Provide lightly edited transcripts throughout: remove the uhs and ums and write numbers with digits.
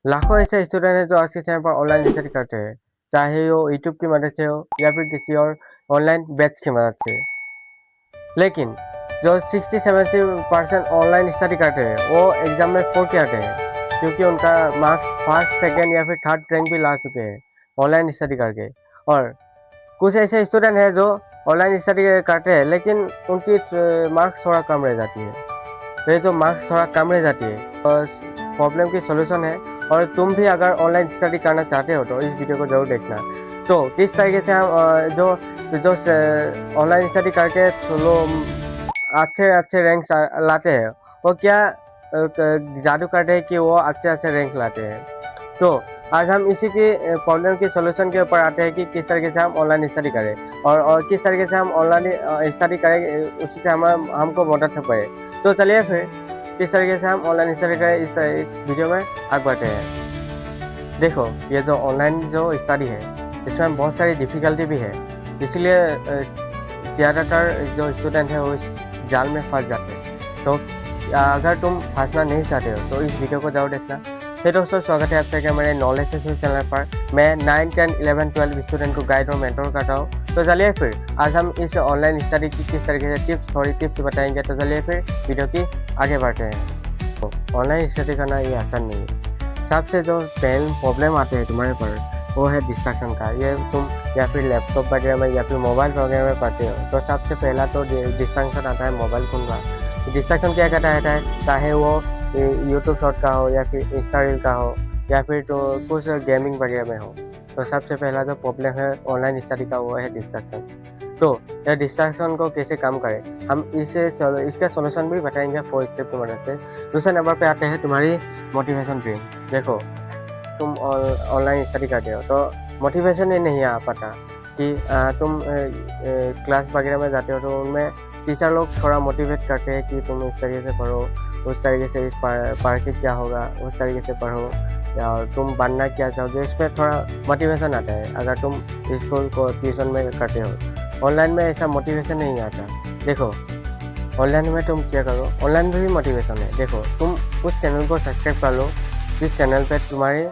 लाखों ऐसे स्टूडेंट हैं जो आज के समय पर ऑनलाइन स्टडी करते हैं, चाहे वो यूट्यूब की मदद से हो या फिर किसी और ऑनलाइन बैच की मदद से। लेकिन जो 60-70% ऑनलाइन स्टडी करते हैं वो एग्जाम में स्कोर किए आते हैं, क्योंकि उनका मार्क्स फर्स्ट सेकेंड या फिर थर्ड रैंक भी ला चुके हैं ऑनलाइन स्टडी करके। और कुछ ऐसे स्टूडेंट हैं जो ऑनलाइन स्टडी करते हैं लेकिन उनकी मार्क्स थोड़ा कम रह जाती है। तो ये जो मार्क्स थोड़ा कम रह जाती है और प्रॉब्लम की सोल्यूशन है। और तुम भी अगर ऑनलाइन स्टडी करना चाहते हो तो इस वीडियो को जरूर देखना। तो किस तरीके से हम जो जो ऑनलाइन स्टडी करके लोग अच्छे अच्छे रैंक्स लाते हैं, वो क्या जादू करते हैं कि वो अच्छे अच्छे रैंक लाते हैं। तो आज हम इसी की प्रॉब्लम की सोल्यूशन के ऊपर आते हैं कि किस तरीके से हम ऑनलाइन स्टडी करें और किस तरीके से हम ऑनलाइन स्टडी करें, उसी से हमको मदद हो पाए। तो चलिए फिर किस तरीके से हम ऑनलाइन स्टडी करें इस वीडियो में आगे बढ़ते हैं। देखो, ये जो ऑनलाइन जो स्टडी है इसमें बहुत सारी डिफ़िकल्टी भी है, इसलिए ज़्यादातर जो स्टूडेंट है वो इस जाल में फंस जाते हैं। तो अगर तुम फंसना नहीं चाहते हो तो इस वीडियो को जरूर देखना। तो दोस्तों, स्वागत है आप सबका मेरे नॉलेज से चैनल पर। मैं 9, 10, 11, 12 स्टूडेंट को गाइड और मेंटर करता हूँ। तो चलिए फिर आज हम इस ऑनलाइन स्टडी की किस तरीके से थोड़ी टिप्स बताएंगे। तो चलिए फिर वीडियो की आगे बढ़ते हैं। तो ऑनलाइन स्टडी करना ये आसान नहीं है। सबसे जो पहले प्रॉब्लम आते हैं तुम्हारे पर वो है डिस्ट्रैक्शन का। ये तुम या फिर लैपटॉप वगैरह में या फिर मोबाइल वगैरह में पढ़ते हो तो सबसे पहला तो डिस्ट्रैक्शन आता है मोबाइल फ़ोन का। डिस्ट्रैक्शन क्या कहता है, चाहे वो यूट्यूब शॉर्ट का हो या फिर इंस्टा रील का हो या फिर तो कुछ गेमिंग वगैरह में हो। तो सबसे पहला जो प्रॉब्लम है ऑनलाइन स्टडी का वो है डिस्ट्रैक्शन। तो यह डिस्ट्रैक्शन को कैसे कम करें, हम इसका सोल्यूशन भी बताएंगे 4 स्टेप की मदद से। दूसरे नंबर पे आते हैं तुम्हारी मोटिवेशन ड्रीम। देखो, तुम ऑनलाइन स्टडी करते हो तो मोटिवेशन ही नहीं आ पाता कि तुम क्लास वगैरह में जाते हो तो उनमें टीचर लोग थोड़ा मोटिवेट करते हैं कि तुम इस तरीके से पढ़ो, उस तरीके से इस पढ़ के क्या होगा उस तरीके से पढ़ो, या तुम बनना क्या चाहोगे, इसमें थोड़ा मोटिवेशन आता है अगर तुम स्कूल को ट्यूशन में करते हो। ऑनलाइन में ऐसा मोटिवेशन नहीं आता। देखो, ऑनलाइन में तुम क्या करो, ऑनलाइन में भी मोटिवेशन है। देखो, तुम उस चैनल को सब्सक्राइब कर लो जिस चैनल पे तुम्हारी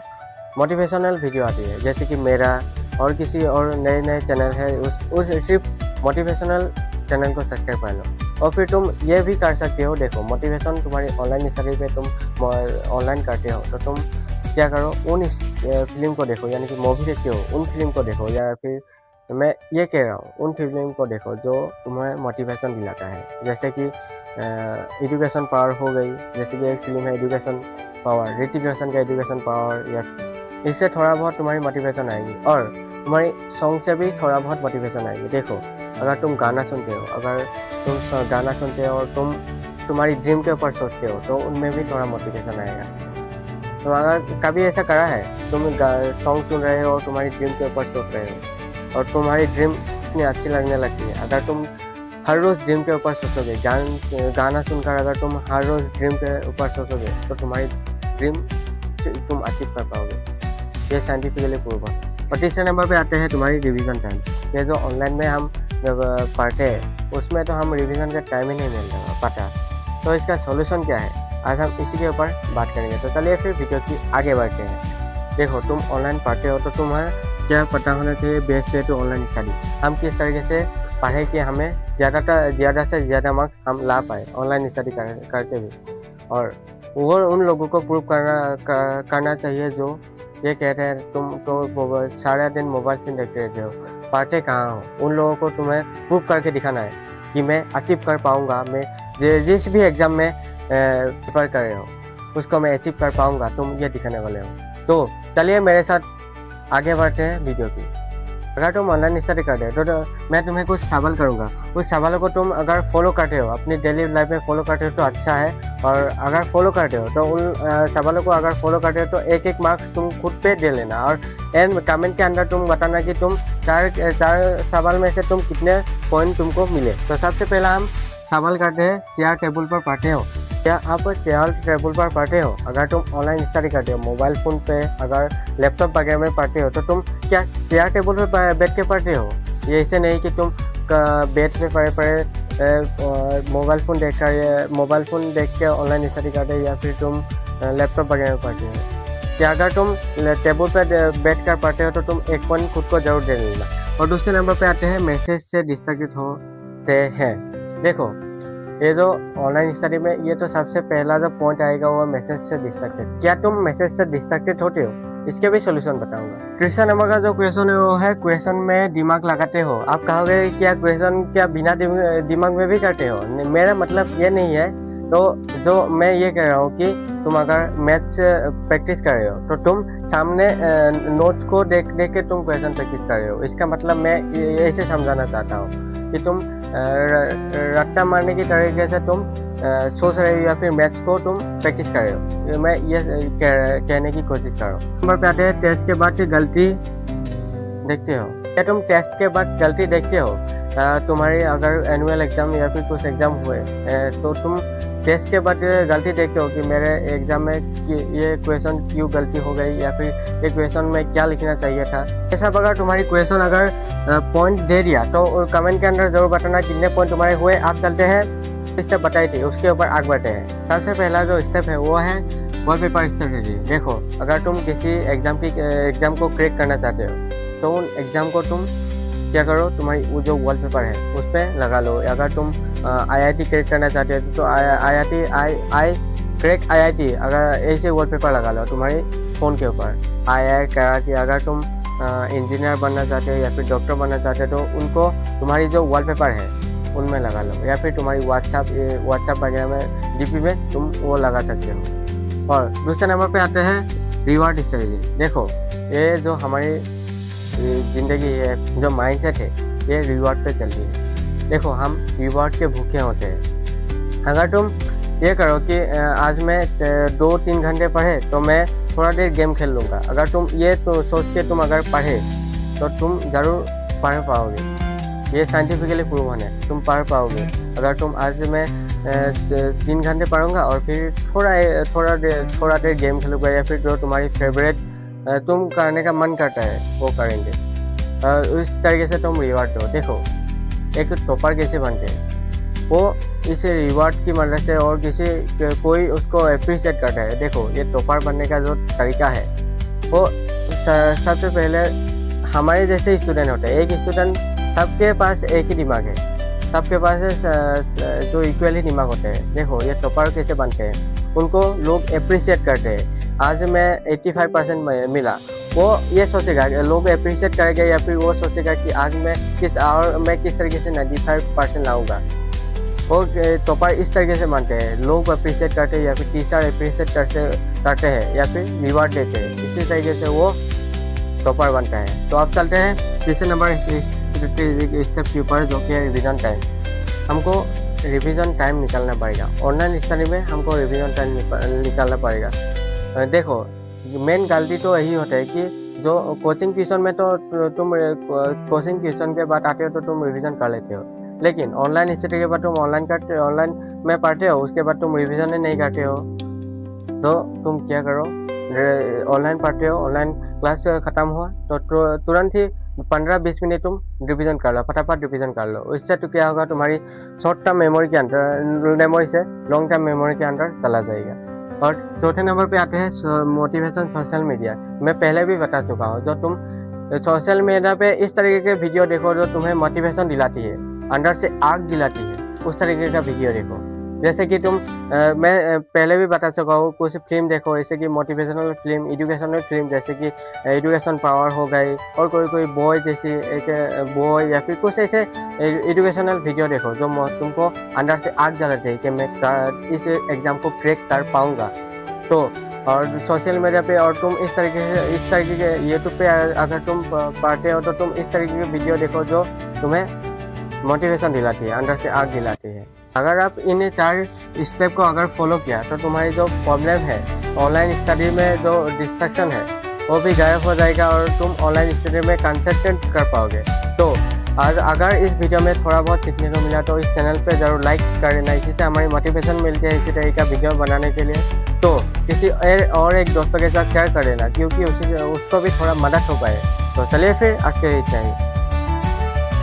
मोटिवेशनल वीडियो आती है, जैसे कि मेरा और किसी और नए चैनल है उस सिर्फ मोटिवेशनल चैनल को सब्सक्राइब कर लो। और फिर तुम ये भी कर सकते हो। देखो, मोटिवेशन तुम्हारी ऑनलाइन स्टडी पे तुम ऑनलाइन करते हो तो तुम क्या करो, उन फिल्म को देखो, यानी कि मूवी देखते हो उन फिल्म को देखो, या फिर मैं ये कह रहा हूँ उन फिल्म को देखो जो तुम्हें मोटिवेशन दिलाता है। जैसे कि एजुकेशन पावर हो गई, जैसे कि एक फिल्म है एजुकेशन पावर, ऋतिक रोशन का एजुकेशन पावर, या इससे थोड़ा बहुत तुम्हारी मोटिवेशन आएगी। और तुम्हारी सॉन्ग से भी थोड़ा बहुत मोटिवेशन आएगी। देखो, अगर तुम गाना सुनते हो, अगर तुम गाना सुनते हो और तुम्हारी ड्रीम के ऊपर सोचते हो तो उनमें भी थोड़ा मोटिवेशन आएगा। तो अगर कभी ऐसा करा है, तुम सॉन्ग सुन रहे हो और तुम्हारी ड्रीम के ऊपर सोच रहे हो और तुम्हारी ड्रीम इतनी अच्छी लगने लगती है, अगर तुम हर रोज़ ड्रीम के ऊपर सोचोगे, गाना सुनकर अगर तुम हर रोज़ ड्रीम के ऊपर सोचोगे तो तुम्हारी ड्रीम तुम अचीव कर पाओगे। ये साइंटिफिकली प्रूव है। और तीसरे नंबर पे आते हैं तुम्हारी रिवीजन टाइम। ये जो ऑनलाइन में हम जब पढ़ते हैं उसमें तो हम रिवीजन का टाइम ही नहीं मिल पाता। तो इसका सॉल्यूशन क्या है, आज हम इसी के ऊपर बात करेंगे। तो चलिए फिर वीडियो की आगे बढ़ते हैं। देखो, तुम ऑनलाइन पढ़ते हो तो तुम्हें क्या पता होना चाहिए best way to online study. हम किस तरीके से पढ़े कि हमें ज़्यादा से ज़्यादा मार्क्स हम ला पाए ऑनलाइन स्टडी करके भी। और वो उन लोगों को प्रूव करना चाहिए जो ये कहते हैं तुम तो सारा दिन मोबाइल स्क्रीन देखते रहते हो, पढ़ते कहाँ हो। उन लोगों को तुम्हें प्रूव करके दिखाना है कि मैं अचीव कर पाऊँगा, मैं जिस भी एग्ज़ाम में प्रिपेयर कर रहे हो उसको मैं अचीव कर पाऊँगा, तुम ये दिखाने वाले हो। तो चलिए मेरे साथ आगे बढ़ते हैं वीडियो की। अगर तुम ऑनलाइन स्टडी करते हो तो मैं तुम्हें कुछ सवाल करूँगा, उस सवालों को तुम अगर फॉलो करते हो, अपनी डेली लाइफ में फॉलो करते हो तो अच्छा है। और अगर फॉलो करते हो तो उन सवालों को अगर फॉलो करते हो तो एक मार्क्स तुम खुद पे दे लेना। और एंड कमेंट के अंदर तुम बताना कि तुम चार सवाल में से तुम कितने पॉइंट तुमको मिले। तो सबसे पहला हम सवाल करते हैं, चेयर टेबल पर पढ़ते हो? क्या आप चेयर टेबल पर पढ़ते हो? अगर तुम ऑनलाइन स्टडी करते हो मोबाइल फ़ोन पे, अगर लैपटॉप वगैरह में पढ़ते हो तो तुम क्या चेयर टेबल पे बैठ के पढ़ते हो? ये ऐसे नहीं कि तुम बेड पे पढ़े मोबाइल फ़ोन देख के ऑनलाइन स्टडी करते हो, या फिर तुम लैपटॉप वगैरह में पढ़ते हो। कि अगर तुम टेबल पे बैठ कर पढ़ते हो तो तुम 1 पॉइंट खुद को जरूर दे लेना। और दूसरे नंबर पे आते हैं मैसेज से डिस्ट्रैक्टेड होते हैं। देखो ये जो ऑनलाइन स्टडी में ये तो सबसे पहला जो पॉइंट आएगा वो मैसेज से डिस्ट्रैक्टेड। क्या तुम मैसेज से डिस्ट्रैक्टेड होते हो? इसके भी सोल्यूशन बताऊंगा। तीसरा नंबर का जो क्वेश्चन है वो है क्वेश्चन में दिमाग लगाते हो। आप कहोगे क्या क्वेश्चन क्या बिना दिमाग में भी करते हो? मेरा मतलब ये नहीं है। तो जो मैं ये कह रहा हूँ कि तुम अगर मैथ्स प्रैक्टिस कर रहे हो तो तुम सामने नोट्स को देख के तुम क्वेश्चन प्रैक्टिस कर रहे हो। इसका मतलब मैं ऐसे समझाना चाहता हूँ कि तुम रट्टा मारने की तरीके से तुम सोच रहे हो या फिर मैथ्स को तुम प्रैक्टिस कर रहे हो। मैं ये कहने की कोशिश कर रहा हूँ। नंबर पे आते हैं टेस्ट के बाद गलती देखते हो। क्या तुम टेस्ट के बाद गलती देखते हो? तुम्हारी अगर एनुअल एग्जाम या फिर कुछ एग्जाम हुए तो तुम टेस्ट के बाद गलती देखते हो कि मेरे एग्जाम में ये क्वेश्चन क्यों गलती हो गई या फिर ये क्वेश्चन में क्या लिखना चाहिए था। ऐसा अगर तुम्हारी क्वेश्चन अगर पॉइंट दे दिया तो कमेंट के अंदर जरूर बताना कितने पॉइंट तुम्हारे हुए। आप चलते हैं स्टेप बताई थी उसके ऊपर आगे बढ़ते हैं। सबसे पहला जो स्टेप है वो है वॉलपेपर स्ट्रेटेजी। देखो अगर तुम किसी एग्जाम को क्रैक करना चाहते हो तो उन एग्जाम को तुम क्या करो, तुम्हारी वो जो वॉलपेपर है उस पर लगा लो। अगर तुम IIT क्रैक करना चाहते हो तो क्रैक IIT अगर ऐसे वॉलपेपर लगा लो तुम्हारी फ़ोन के ऊपर। IIT अगर तुम इंजीनियर बनना चाहते हो या फिर डॉक्टर बनना चाहते हो तो उनको तुम्हारी जो वॉलपेपर है उनमें लगा लो, या फिर तुम्हारी व्हाट्सएप वगैरह में DP में तुम वो लगा सकते हो। और दूसरे नंबर पे आते हैं रिवार्ड स्ट्रेटजी। देखो ये जो हमारी ज़िंदगी है, जो माइंडसेट है, ये रिवार्ड पे चल रही है। देखो हम रिवार्ड के भूखे होते हैं। अगर तुम ये करो कि आज मैं 2-3 घंटे पढ़े तो मैं थोड़ा देर गेम खेल लूँगा, अगर तुम ये तो सोच के तुम अगर पढ़े तो तुम ज़रूर पढ़ पाओगे। ये साइंटिफिकली प्रूवन है, तुम पढ़ पाओगे। अगर तुम आज मैं 3 घंटे पढ़ूंगा और फिर थोड़ा देर गेम खेलूँगा या फिर जो तुम्हारी फेवरेट तुम करने का मन करता है वो करेंगे। उस तरीके से तुम रिवार्ड दो। देखो एक टॉपर कैसे बनते हैं, वो इस रिवार्ड की मदद से और कोई उसको अप्रिशिएट करता है। देखो ये टॉपर बनने का जो तरीका है वो सबसे पहले हमारे जैसे स्टूडेंट होते हैं। एक स्टूडेंट सबके पास एक ही दिमाग है, सबके पास जो इक्वली दिमाग होते हैं। देखो ये टॉपर कैसे बनते हैं, उनको लोग अप्रिशिएट करते हैं। आज मैं 85% मिला, वो ये सोचेगा लोग अप्रिशिएट करेंगे या फिर वो सोचेगा कि आज मैं किस तरीके से 95% लाऊंगा। वो टॉपर इस तरीके से मानते हैं, लोग अप्रिशिएट करते हैं या फिर टीचर अप्रिशिएट करते हैं या फिर रिवार्ड देते हैं। इसी तरीके से वो टॉपर बनता है। तो अब चलते हैं तीसरे नंबर स्टेप के ऊपर, जो कि है रिविजन टाइम। हमको रिवीजन टाइम निकालना पड़ेगा। ऑनलाइन स्टडी में हमको रिवीजन टाइम निकालना पड़ेगा। देखो मेन गलती तो यही होता है कि जो कोचिंग ट्यूशन में तो तुम कोचिंग ट्यूशन के बाद आते हो तो तुम रिवीजन कर लेते हो, लेकिन ऑनलाइन स्टडी के बाद तुम ऑनलाइन में पढ़ते हो, उसके बाद तुम रिवीजन ही नहीं करते हो। तो तुम क्या करो, ऑनलाइन पढ़ते हो, ऑनलाइन क्लास ख़त्म हुआ तो तुरंत ही 15-20 मिनट तुम रिवीजन कर लो, फटाफट रिवीजन कर लो। इससे तो क्या होगा, तुम्हारी शॉर्ट टर्म मेमोरी से लॉन्ग टर्म मेमोरी के अंदर चला जाएगा। और चौथे नंबर पे आते हैं मोटिवेशन सोशल मीडिया। मैं पहले भी बता चुका हूँ, जो तुम सोशल मीडिया पे इस तरीके के वीडियो देखो जो तुम्हें मोटिवेशन दिलाती है, अंदर से आग दिलाती है, उस तरीके का वीडियो देखो। जैसे कि मैं पहले भी बता चुका हूँ, कुछ फिल्म देखो जैसे कि मोटिवेशनल फिल्म, एजुकेशनल फिल्म, जैसे कि एजुकेशन पावर हो गई, और कोई बॉय जैसी एक बॉय या फिर कुछ ऐसे एजुकेशनल वीडियो देखो जो तुमको अंदर से आग जलाते हैं कि मैं इस एग्ज़ाम को क्रैक कर पाऊँगा। तो और सोशल मीडिया पे और तुम इस तरीके के यूट्यूब पे अगर तुम पढ़ते हो तो तुम इस तरीके के वीडियो देखो जो तुम्हें मोटिवेशन दिलाती है, अंदर से आग दिलाती है। अगर आप इन 4 स्टेप को अगर फॉलो किया तो तुम्हारी जो प्रॉब्लम है ऑनलाइन स्टडी में, जो डिस्ट्रैक्शन है, वो भी गायब हो जाएगा और तुम ऑनलाइन स्टडी में कंसंट्रेट कर पाओगे। तो आज अगर इस वीडियो में थोड़ा बहुत सीखने को मिला तो इस चैनल पे ज़रूर लाइक कर देना, इसी से हमारी मोटिवेशन मिलती है इसी तरह का वीडियो बनाने के लिए। तो किसी और एक दोस्तों के साथ शेयर कर देना, क्योंकि उसको भी थोड़ा मदद हो पाए। तो चलिए फिर आज के लिए इतना ही।